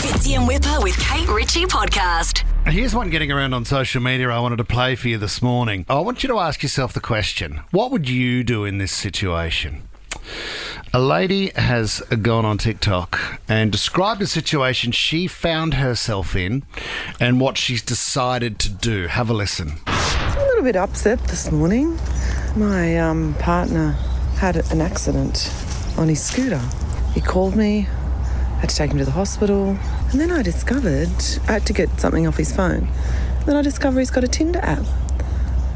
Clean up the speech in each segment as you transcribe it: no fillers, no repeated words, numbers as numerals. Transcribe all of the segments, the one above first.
Fitzy and Whipper with Kate Ritchie podcast. Here's one getting around on social media I wanted to play for you this morning. I want you to ask yourself the question, what would you do in this situation? A lady has gone on TikTok and described a situation she found herself in and what she's decided to do. Have a listen. I'm a little bit upset this morning. My partner had an accident on his scooter. He called me, had to take him to the hospital, and then I discovered I had to get something off his phone. Then I discovered he's got a Tinder app.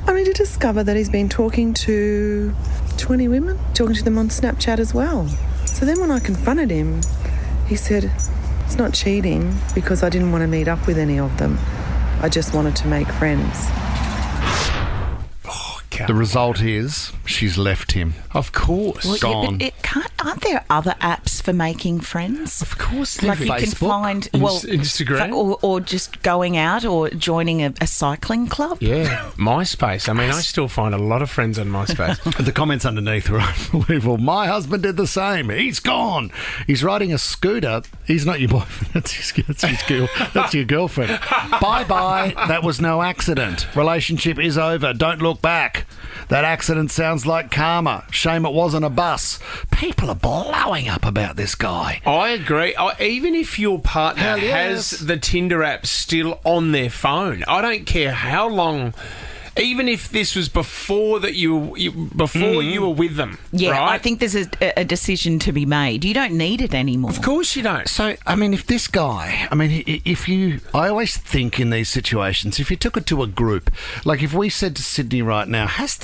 Only to discover that he's been talking to 20 women, talking to them on Snapchat as well. So then when I confronted him, he said, it's not cheating because I didn't want to meet up with any of them. I just wanted to make friends. The result is she's left him. Of course. Well, Gone. Yeah, but aren't there other apps for making friends? Of course. Like you can Facebook? find Instagram? or just going out or joining a cycling club. Yeah. MySpace. I mean, I still find a lot of friends on MySpace. The comments underneath were unbelievable. My husband did the same. He's gone. He's riding a scooter. He's not your boyfriend. That's your girlfriend. Bye-bye. That was no accident. Relationship is over. Don't look back. That accident sounds like karma. Shame it wasn't a bus. People are blowing up about this guy. I agree. Even if your partner Hell yes. has the Tinder app still on their phone, I don't care how long. Even if this was before that you were with them, Yeah, right? I think there's a decision to be made. You don't need it anymore. Of course you don't. So, I mean, if this guy, I always think in these situations, if you took it to a group, like if we said to Sydney right now, has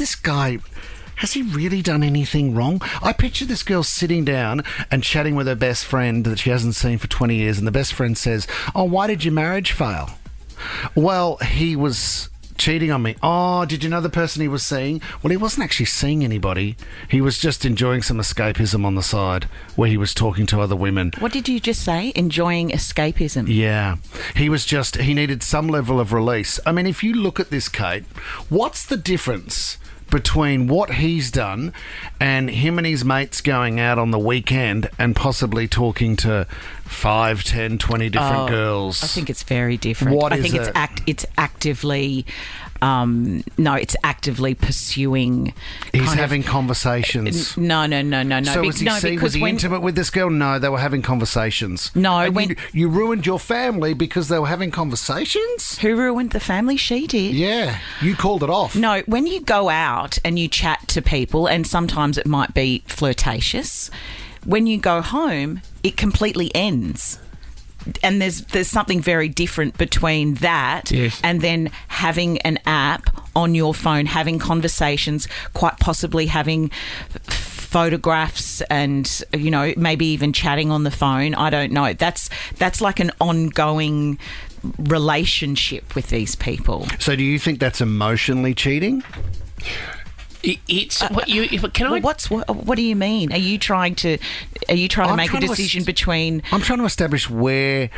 he really done anything wrong? I picture this girl sitting down and chatting with her best friend that she hasn't seen for 20 years, and the best friend says, oh, why did your marriage fail? Well, he was cheating on me. Oh, did you know the person he was seeing? Well, he wasn't actually seeing anybody. He was just enjoying some escapism on the side where he was talking to other women. What did you just say? Enjoying escapism. Yeah. He needed some level of release. I mean, if you look at this, Kate, what's the difference between what he's done and him and his mates going out on the weekend and possibly talking to 5, 10, 20 different girls? I think it's very different. What I is think it? it's actively it's actively pursuing. He's having conversations. No. So was he intimate with this girl? No, they were having conversations. No, And you ruined your family because they were having conversations? Who ruined the family? She did. Yeah, you called it off. No, when you go out and you chat to people, and sometimes it might be flirtatious, when you go home, it completely ends. And there's something very different between that and then having an app on your phone, having conversations, quite possibly having photographs and, maybe even chatting on the phone. I don't know. That's like an ongoing relationship with these people. So do you think that's emotionally cheating? What do you mean? Are you trying to make a decision between? I'm trying to establish where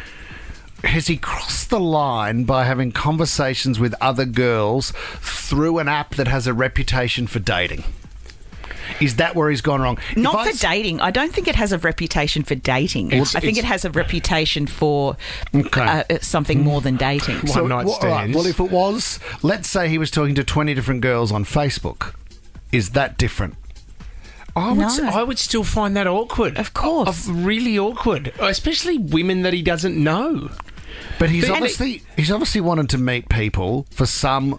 has he crossed the line by having conversations with other girls through an app that has a reputation for dating? Is that where he's gone wrong? Not for dating. I don't think it has a reputation for dating. I think it has a reputation for something more than dating. One night stands. Right, well, if it was, let's say he was talking to 20 different girls on Facebook. Is that different? I would still find that awkward. Of course. Really awkward. Especially women that he doesn't know. But he's obviously wanted to meet people for some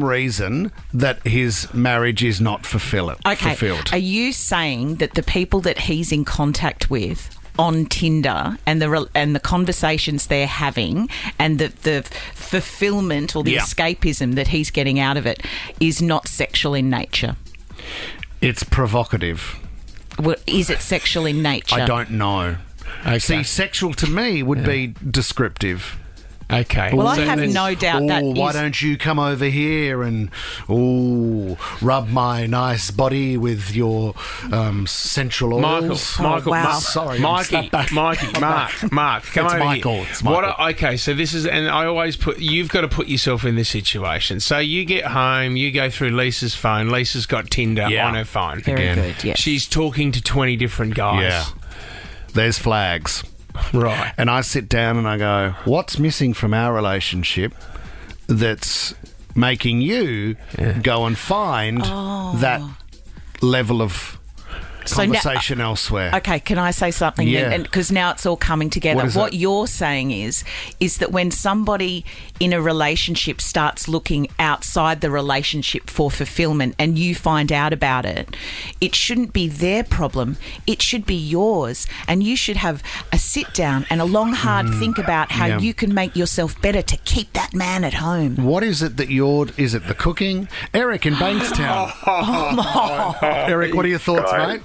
reason that his marriage is not fulfilled. Are you saying that the people that he's in contact with on Tinder and the conversations they're having and the fulfillment or the escapism that he's getting out of it is not sexual in nature? It's provocative. Well, is it sexual in nature? I don't know. Okay. See, sexual to me would be descriptive. Okay. Well, I have no doubt that why don't you come over here and rub my nice body with your central oils? Michael, wow. Sorry, Mark, come over Michael. here. It's Michael. So this is, and I always you've got to put yourself in this situation. So you get home, you go through Lisa's phone. Lisa's got Tinder on her phone. Very good, yes. She's talking to 20 different guys. Yeah. There's flags. Right. And I sit down and I go, what's missing from our relationship that's making you go and find that level of conversation elsewhere? Okay, can I say something? Yeah. And because now it's all coming together. What is What it? you're saying is that when somebody in a relationship starts looking outside the relationship for fulfillment and you find out about it, it shouldn't be their problem. It should be yours. And you should have a sit down and a long, hard think about how Yeah. you can make yourself better to keep that man at home. What is it that is it the cooking? Eric in Bankstown. Eric, what are your thoughts, mate?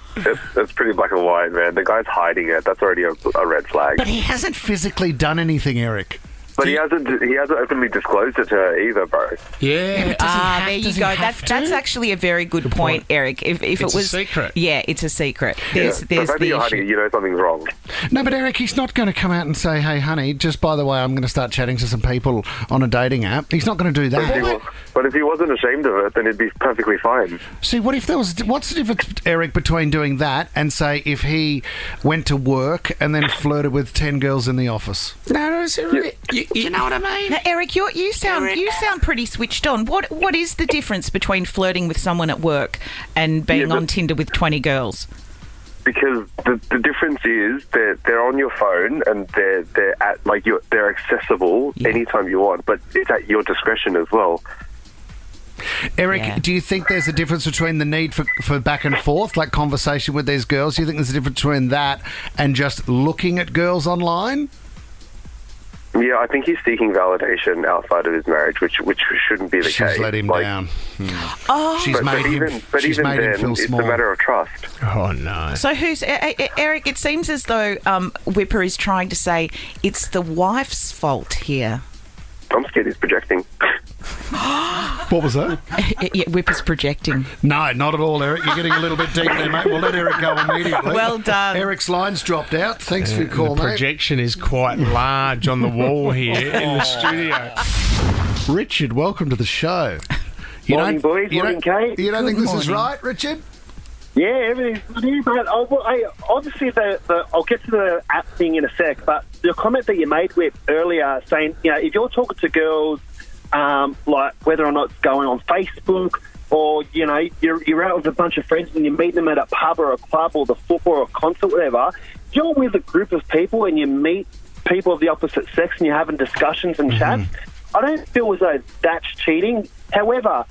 It's pretty black and white, man. The guy's hiding it. That's already a red flag. But he hasn't physically done anything, Eric. But he hasn't openly disclosed it to her either, bro. Yeah. There you go. That's actually a very good point, Eric. If it It's a was secret. Yeah, it's a secret. There's So the fact that the you're hiding issue. it, you know something's wrong. No, but Eric, he's not going to come out and say, hey, honey, just by the way, I'm going to start chatting to some people on a dating app. He's not going to do that. But if he wasn't ashamed of it, then it'd be perfectly fine. See, what's the difference, Eric, between doing that and, say, if he went to work and then flirted with 10 girls in the office? No, you know what I mean? Now, Eric, you sound pretty switched on. What is the difference between flirting with someone at work and being on Tinder with 20 girls? Because the difference is that they're on your phone and they're accessible anytime you want, but it's at your discretion as well. Eric, do you think there's a difference between the need for back and forth, like conversation with these girls? Do you think there's a difference between that and just looking at girls online? Yeah, I think he's seeking validation outside of his marriage, which shouldn't be the case. She's let him down. She's made him feel it's small. a matter of trust. Oh, no. So who's Eric? It seems as though Whipper is trying to say it's the wife's fault here. I'm scared he's projecting. What was that? Yeah, Whipper's projecting. No, not at all, Eric. You're getting a little bit deep there, mate. We'll let Eric go immediately. Well done. Eric's line's dropped out. Thanks for your call, The mate. projection is quite large on the wall here in the studio. Richard, welcome to the show. Morning, boys. Morning, Kate. You don't think this is morning. right, Richard? Yeah, everything's good here, but obviously I'll get to the app thing in a sec, but the comment that you made with earlier saying, if you're talking to girls, like whether or not it's going on Facebook or, you're out with a bunch of friends and you meet them at a pub or a club or the football or a concert, whatever, you're with a group of people and you meet people of the opposite sex and you're having discussions and chats, I don't feel as though that's cheating. However,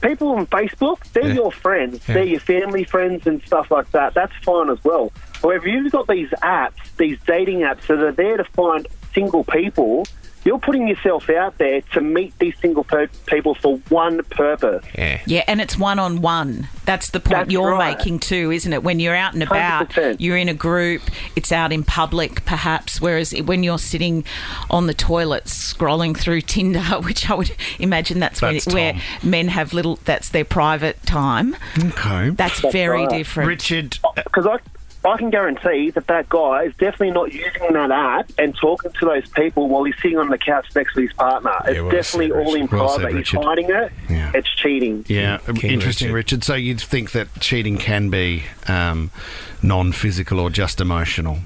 people on Facebook, they're your friends. They're your family friends and stuff like that. That's fine as well. However, you've got these apps, these dating apps that are there to find single people. You're putting yourself out there to meet these single people for one purpose. Yeah, and it's one-on-one. That's the point you're making too, isn't it? When you're out and about, 100%. you're in a group, it's out in public perhaps, whereas when you're sitting on the toilet scrolling through Tinder, which I would imagine that's where men have that's their private time. Okay. That's very right. different. Richard, Because I can guarantee that guy is definitely not using that app and talking to those people while he's sitting on the couch next to his partner. It's well definitely said, all in Well said, private. He's Richard. hiding it. Yeah. It's cheating. yeah, King interesting, Richard. So you'd think that cheating can be non-physical or just emotional?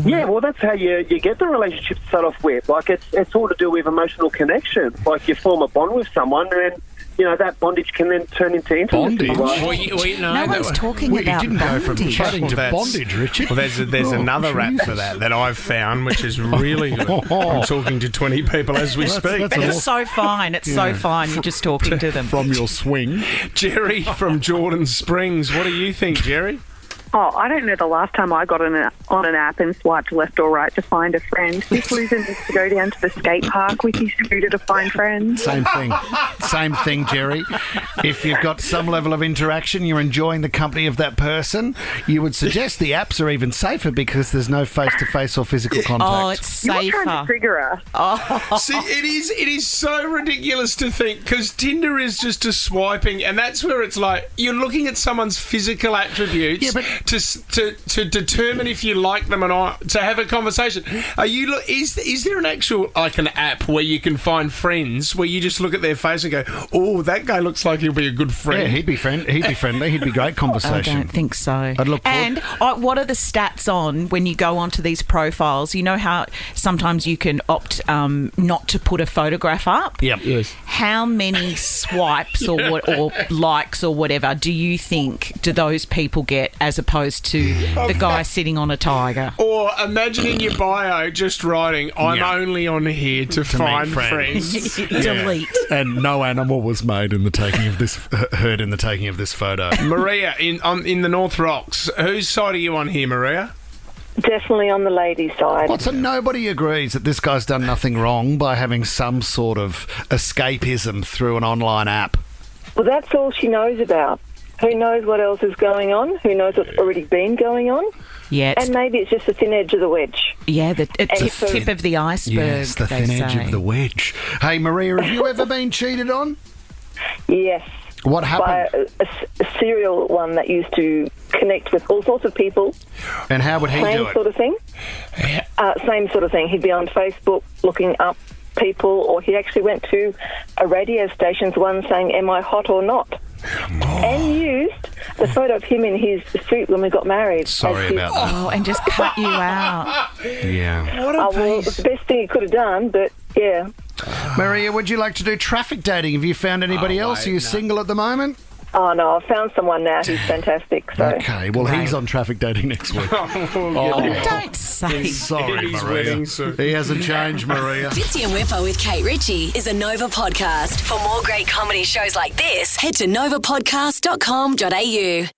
Yeah, well, that's how you get the relationship to start off with. Like, it's all to do with emotional connection. Like, you form a bond with someone and, that bondage can then turn into intimacy. Bondage? Right? No one's talking Well, you about didn't go from bondage. chatting to Well, that's- bondage, Richard. Well, there's another app for that I've found, which is really good. I'm talking to 20 people as we speak. that's It's so fine. It's so fine. You're just talking to them. From your swing. Jerry from Jordan Springs. What do you think, Jerry? Oh, I don't know the last time I got on an app and swiped left or right to find a friend. This loser needs to go down to the skate park with his scooter to find friends. Same thing, Jerry. If you've got some level of interaction, you're enjoying the company of that person, you would suggest the apps are even safer because there's no face-to-face or physical contact. Oh, it's You're trying to safer. trigger us. See, it is so ridiculous to think, because Tinder is just a swiping, and that's where it's like you're looking at someone's physical attributes. Yeah, but to determine if you like them or not, to have a conversation. Is there an actual, like, an app where you can find friends where you just look at their face and go, go, oh, that guy looks like he'll be a good friend. Yeah, he'd be friendly. He'd be great I conversation. don't think so. I'd look forward- And what are the stats on when you go onto these profiles? You know how sometimes you can opt not to put a photograph up? Yep. Yes. How many swipes or likes or whatever do you think do those people get as opposed to the guy sitting on a tiger? Or imagine in your bio just writing, I'm Yeah. only on here to find make friends. Delete. And no animal was made in the taking of this heard in the taking of this photo. Maria, in the North Rocks, whose side are you on here, Maria? Definitely on the ladies' side. So nobody agrees that this guy's done nothing wrong by having some sort of escapism through an online app. Well, that's all she knows about. Who knows what else is going on? Who knows what's already been going on? Yeah, And maybe it's just the thin edge of the wedge. yeah, the so- tip of the iceberg. Yes, the they thin edge say. of the wedge. Hey, Maria, have you ever been cheated on? Yes. What happened? By a serial one that used to connect with all sorts of people. And how would he Same do it? sort of thing. Same sort of thing. He'd be on Facebook looking up people, or he actually went to a radio station's one saying, "Am I hot or not?" And used the photo of him in his suit when we got married. Sorry as his- about that. Oh, and just cut you out. Yeah. What a Oh, well, it's the best thing he could have done, but yeah. Maria, would you like to do traffic dating? Have you found anybody else? Are you single at the moment? Oh no, I've found someone now who's fantastic. So Okay, well, he's on traffic dating next week. Don't say. Sorry, His Maria. wedding suit. He hasn't changed, Maria. Fitzy and Whipper with Kate Ritchie is a Nova podcast. For more great comedy shows like this, head to novapodcast.com.au.